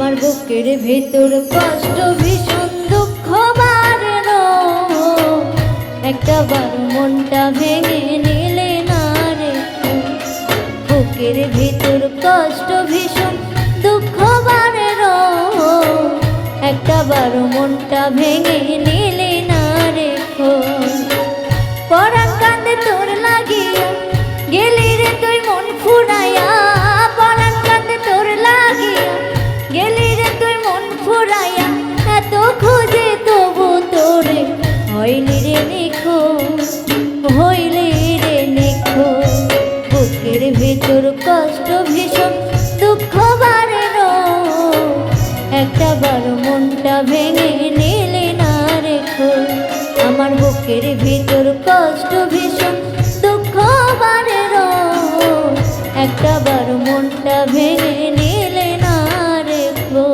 আমার বুকের ভেতর কষ্ট ভীষণ দুঃখ বাড়ল, একটা বার মনটা ভেঙে নিলে না রে। বুকের ভেতর কষ্ট ভীষণ দুঃখ বাড়ল, একটা বার মনটা ভেঙে নিলে না রে। পরাণ কান্দে তোর লাগিয়া গেলি রে তুই মন ফুরাইয়া, পরাণ কান্দে তোর লাগিয়া গেলি রে তুই মন ফুরাইয়া। এত খুঁজে তবু তোরে হইলি রে নিখো, হইলি রে নিখো। বুকের ভিতর কষ্ট ভীষণ দুঃখ বাড়ল, একটা বার মনটা ভেঙে নিলে না রেখো। আমার বুকের ভিতর কষ্ট ভীষণ দুঃখ বাড়ল, একটা বার মনটা ভেঙে নিলে না রেখো।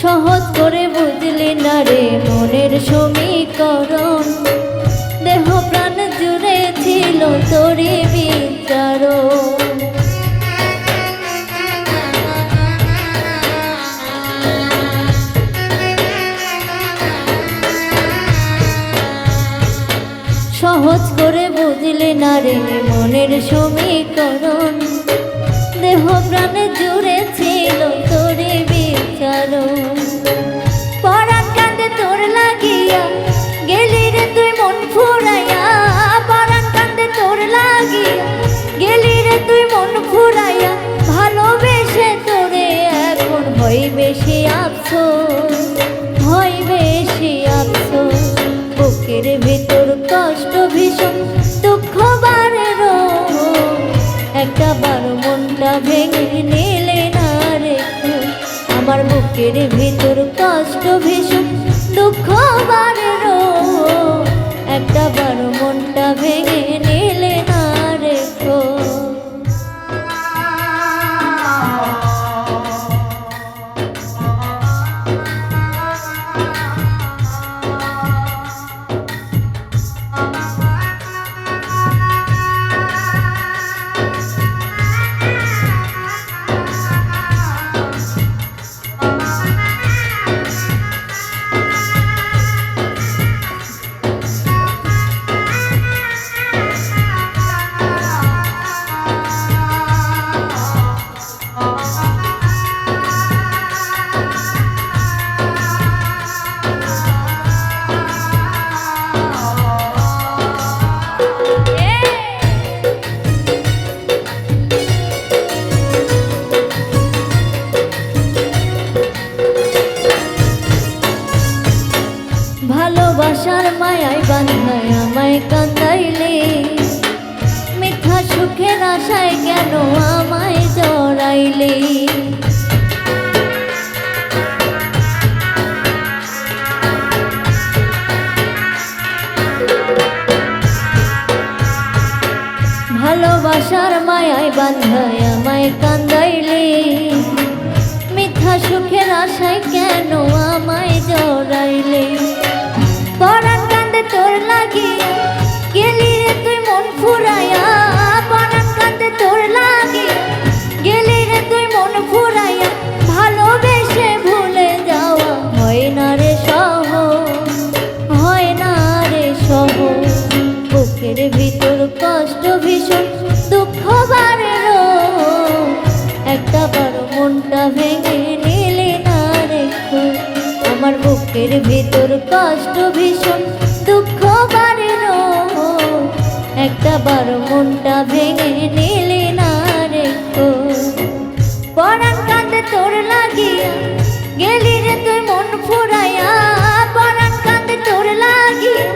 সহজ করে বুঝলি না রে মনের সমীকরণ, দেহ প্রাণ জুড়ে ছিল তোরে বিচারণ। সহজ করে বুঝলি না রে মনের সমীকরণ, দেহ প্রাণ জুড়ে ছিল তোরে বিচারণ। পরাণ কান্দে তোর লাগিয়া গেলি রে তুই মন ফুরাইয়া, পরাণ কান্দে তোর লাগিয়া গেলি রে তুই মন ফুরাইয়া। ভালোবেসে তোরে এখন হয় বেশি আফসোস, হয় বেশি আফসোস। বুকের ভিতর কষ্ট ভীষণ দুঃখ বাড়ল, একটা বার মনটা ভেঙে নিলে না রেখো। আমার বুকের ভিতর কষ্ট ভীষণ দুঃখ বাড়ল, একটা বার মনটা ভেঙে নিলে না রেখো। ভালোবাসার মায়ায় বান্ধায় আমায় কান্দাইলে, মিথ্যা সুখের আশায় কেন আমায় জড়াইলে। ভালোবাসার মায়ায় বান্ধায় আমায় কান্দাইলে, মিথ্যা সুখের আশায় কেন আমায় জড়াইলে। পরাণ কান্দে তোর লাগিয়া গেলি রে তুই মন ফুরাইয়া, পরাণ কান্দে তোর লাগিয়া গেলি রে তুই মন ফুরাইয়া। ভালোবেসে ভুলে যাওয়া হয় না রে সহজ, হয় না রে সহজ। বুকের ভিতর কষ্ট ভীষণ দুঃখ বাড়ল, একটা বার মনটা ভেঙে নিলে না রেখো। আমার বুকের ভিতর কষ্ট ভীষণ দুঃখ বাড়ল, একটা বার মনটা ভেঙে নিলে না রেখো। পরাণ কান্দে তোর লাগিয়া গেলি রে তুই মন ফুরাইয়া, পরাণ কান্দে তোর লাগিয়া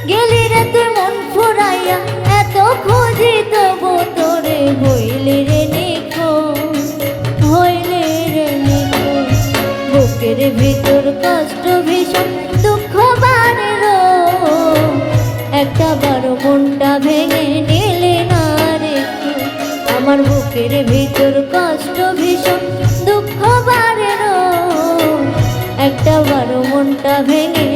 গেলি রে তুই মন ফুরাইয়া। এত খুঁজি তো মনটা ভেঙে নিলে না রে কেউ। আমার বুকের ভিতর কষ্ট ভীষণ দুঃখ বাড়ে রোজ, একটা বারো মনটা ভেঙে